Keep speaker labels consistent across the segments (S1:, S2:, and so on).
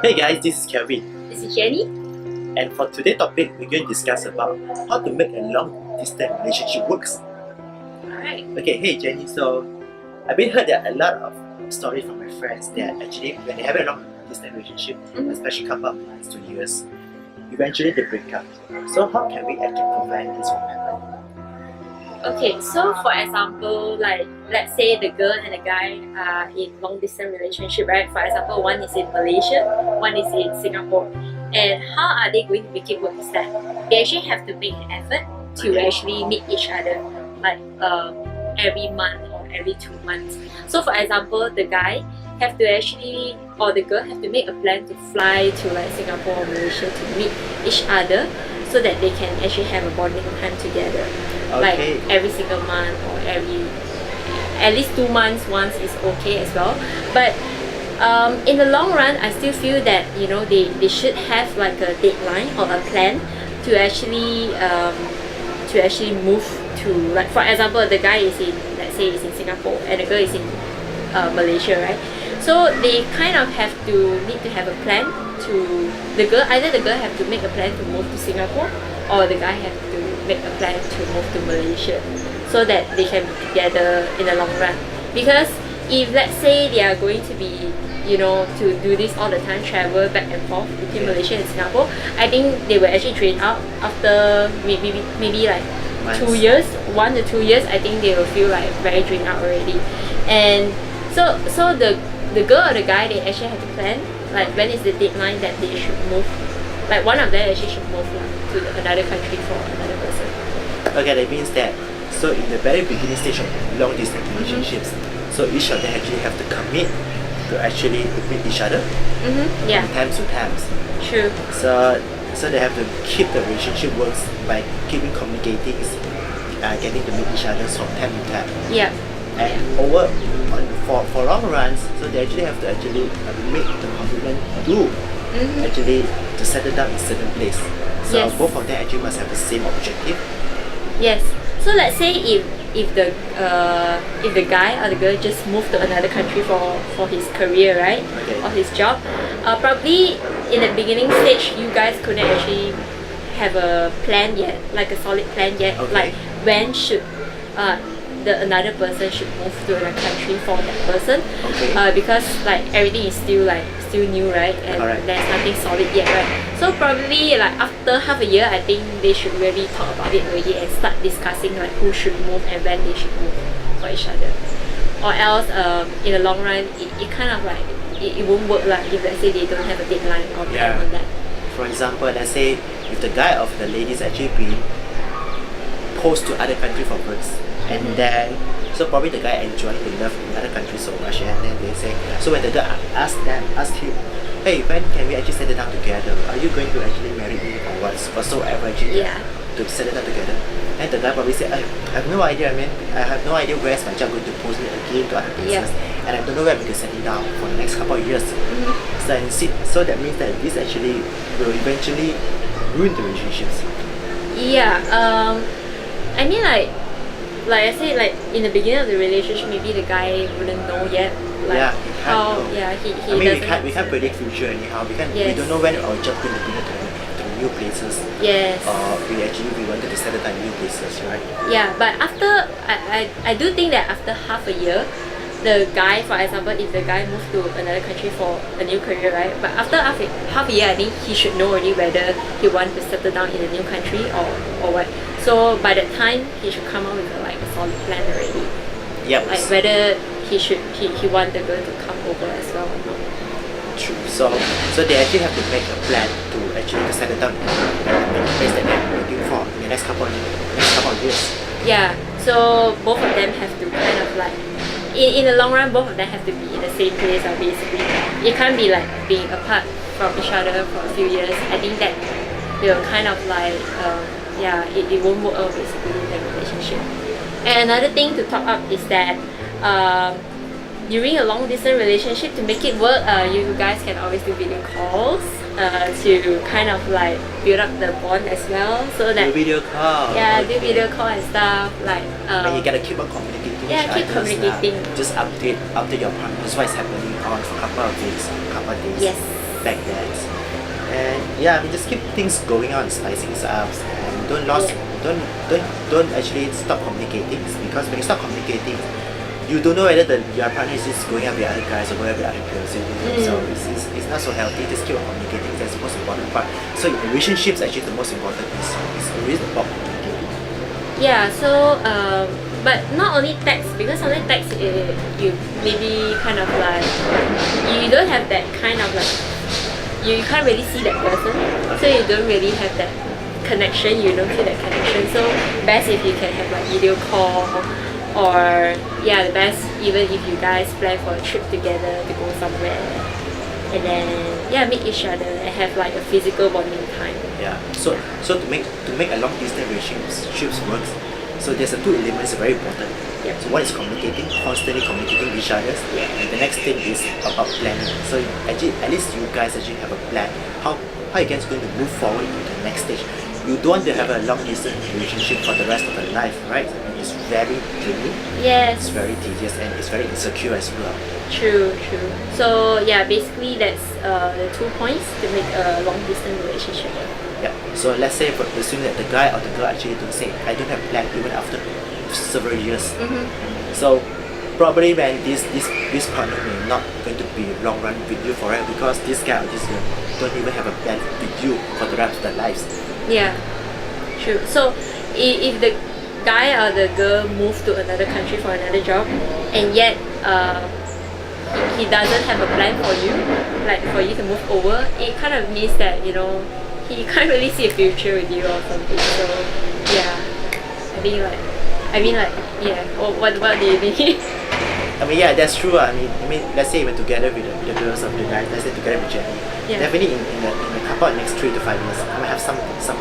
S1: Hey guys, this is Kelvin,
S2: This is Jenny.
S1: and for today's topic, we're going to discuss about how to make a long-distance relationship works.
S2: Alright.
S1: Okay, hey Jenny, so I've been heard that a lot of stories from my friends that actually when they have a long-distance relationship, especially couple of months to years, eventually they break up. So how can we actually prevent this from happening?
S2: Okay, so for example, like let's say the girl and the guy are in long distance relationship, right? For example, one is in Malaysia, one is in Singapore. And how are they going to make it work is that they actually have to make an effort to actually meet each other, like every month or every 2 months. So for example, the guy have to actually, or the girl have to make a plan to fly to like Singapore or Malaysia to meet each other so that they can actually have a bonding time together. Like
S1: Okay.
S2: every single month or at least 2 months once is okay as well. But in the long run, I still feel that they should have like a deadline or a plan to actually move to, like for example, the guy is in, let's say, is in Singapore and the girl is in Malaysia, right? So they kind of need to have a plan to either the girl have to make a plan to move to Singapore or the guy have to make a plan to move to Malaysia so that they can be together in the long run. Because if let's say they are going to be to do this all the time, travel back and forth between Malaysia and Singapore, I think they will actually drain out after maybe like
S1: Months.
S2: 2 years, 1 to 2 years. I think they will feel like very drained out already. And so the girl or the guy, they actually have to plan like when is the deadline that they should move. Like one of them actually should move to another country for another person.
S1: Okay, that means that so in the very beginning stage of long distance relationships, so each of them actually have to commit to actually meet each other
S2: Yeah,
S1: from time to times.
S2: true.
S1: So they have to keep the relationship works by keeping communicating, getting to meet each other from time to time.
S2: Yeah,
S1: And for long runs, so they actually have to actually make the commitment to actually to settle down in certain place. So
S2: Yes.
S1: both of them actually must have the same objective.
S2: yes. So let's say if the guy or the girl just moved to another country for his career, right,
S1: Okay.
S2: or his job, probably in the beginning stage you guys couldn't actually have a plan yet, like a solid plan yet,
S1: Okay.
S2: like when should another person should move to another country for that person.
S1: Okay.
S2: Because like everything is still new, right, and
S1: Correct.
S2: there's nothing solid yet, right? So probably like after half a year, I think they should really talk about it already and start discussing like who should move and when they should move for each other. Or else in the long run, it kind of like it won't work like if let's say they don't have a deadline or plan
S1: Yeah.
S2: on that.
S1: For example, let's say if the guy of the lady is actually being posed to other country for birth, and then so probably the guy enjoying the love in other country so much, and then they say, so when the girl ask him, hey, when can we actually settle down together? Are you going to actually marry me or whatsoever actually
S2: Yeah.
S1: to settle down together? And the guy probably say, I have no idea, man. I have no idea where's my job going to post me again to other places, and I don't know where I'm going to settle down for the next couple of years. So that means that this actually will eventually ruin the relationships.
S2: Yeah, I mean like I said, like in the beginning of the relationship, maybe the guy wouldn't know yet, like
S1: Yeah, he can't
S2: how
S1: know.
S2: he
S1: I mean,
S2: doesn't.
S1: we can't predict future anyhow. We
S2: Yes.
S1: don't know when our job going to bring us to new places,
S2: Yes.
S1: or we wanted to settle down in new places, right?
S2: Yeah, but after I do think that after half a year, the guy, for example, if the guy moves to another country for a new career, right? But after half a year, I think he should know already whether he wants to settle down in a new country or what. So by that time, he should come up with a solid plan already,
S1: Yep.
S2: like whether he want the girl to come over as well or not.
S1: True. So they actually have to make a plan to actually settle down in the place that they're looking for in the next couple of years.
S2: Yeah, so both of them have to kind of like, in the long run, both of them have to be in the same place, basically. You can't be like being apart from each other for a few years. I think that will kind of like, it won't work out basically in the relationship. And another thing to talk up is that during a long distance relationship, to make it work, you guys can always do video calls to kind of like build up the bond as well, so that
S1: Do video call.
S2: yeah,
S1: okay.
S2: do video call and stuff like
S1: But you gotta keep on communicating with
S2: yeah,
S1: each
S2: keep
S1: other.
S2: communicating.
S1: Just update your partners what's happening on for a couple of days,
S2: yes,
S1: back then. And yeah, I mean, just keep things going on, spicing things up, and don't actually stop communicating, because when you stop communicating, you don't know whether your partner is just going out with other guys or going out with other girls. You don't know. So it's not so healthy. Just keep on communicating. That's the most important part. So in relationships, actually, the most important is always about communicating.
S2: Yeah, so but not only text, because only text you maybe kind of like you don't have that kind of like you can't really see that person, so you don't really have that connection. You don't feel that connection. So best if you can have like video call, or yeah, the best even if you guys plan for a trip together to go somewhere, and then yeah, meet each other and have like a physical bonding time.
S1: Yeah. So to make a long distance relationships works, so there's a two elements very important.
S2: Yep.
S1: So one is constantly communicating with each other, and the next thing is about planning. So actually, at least you guys actually have a plan. How you guys going to move forward to the next stage? You don't want to have a long distance relationship for the rest of your life, right? I mean, it's very draining.
S2: Yes.
S1: It's very tedious, and it's very insecure as well.
S2: True. So yeah, basically that's the 2 points to make a long distance relationship.
S1: Yeah. So let's say, for assuming that the guy or the girl actually don't say, I don't have plan even after several years. So probably when this partner may not going to be long run with you forever, because this guy or this girl don't even have a plan with you for the rest of their lives.
S2: Yeah, true. So if the guy or the girl move to another country for another job, and yet he doesn't have a plan for you, like for you to move over, it kind of means that he can't really see a future with you or something. So yeah, I mean like yeah. What do you think?
S1: I mean, yeah, that's true. I mean, let's say we're together with the girls or the guys. Let's say together with Jenny.
S2: Yeah.
S1: Definitely in the couple of next 3 to 5 years, I might have some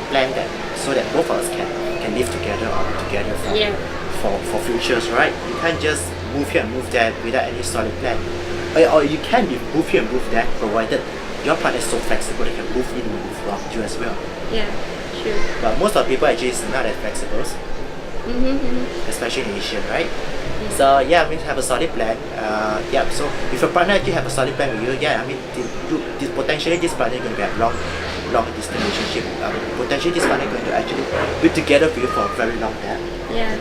S1: plan that so that both of us can live together or be together for futures, right? You can't just move here and move there without any solid plan. Or you can move here and move there, provided your partner is so flexible they can move in and move out with you as well.
S2: Yeah, true.
S1: But most of the people actually is not as flexible, especially in Asia, right? So yeah, I mean, have a solid plan. Yeah. So if your partner actually have a solid plan with you, yeah, I mean, potentially this partner is going to have long distance relationship. Potentially this partner is going to actually be together with you for a very long time.
S2: Yeah.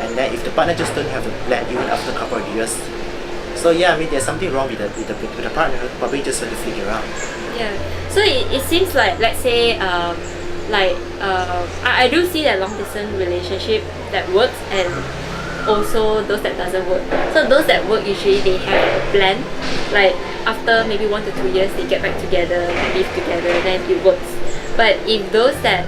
S1: And then if the partner just don't have a plan even after a couple of years, so yeah, I mean, there's something wrong with the partner. Probably just want to figure out.
S2: Yeah. So it seems like, let's say I do see that long distance relationship that works, and also those that doesn't work. So those that work, usually they have a plan, like after maybe 1 to 2 years they get back together, live together, then it works. But if those that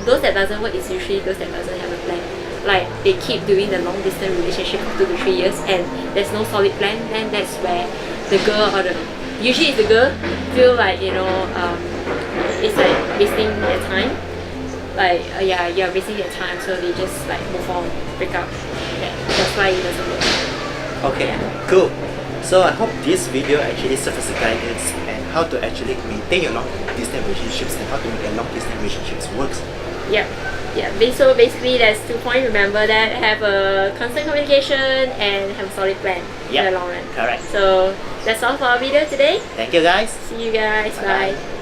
S2: doesn't work, is usually those that doesn't have a plan, like they keep doing the long distance relationship for 2 to 3 years and there's no solid plan, then that's where the girl or usually it's the girl feel like it's like wasting their time, like yeah, you're wasting their time, so they just like move on, break up. Yeah, that's why it doesn't work.
S1: Okay, cool. So I hope this video actually serves as a guidance and how to actually maintain your long distance relationships and how to make your long distance relationships works.
S2: Yeah. So basically, there's 2 points. Remember that: have a constant communication and have a solid plan in the long run.
S1: Correct.
S2: So that's all for our video today.
S1: Thank you, guys.
S2: See you guys.
S1: Bye.
S2: Bye.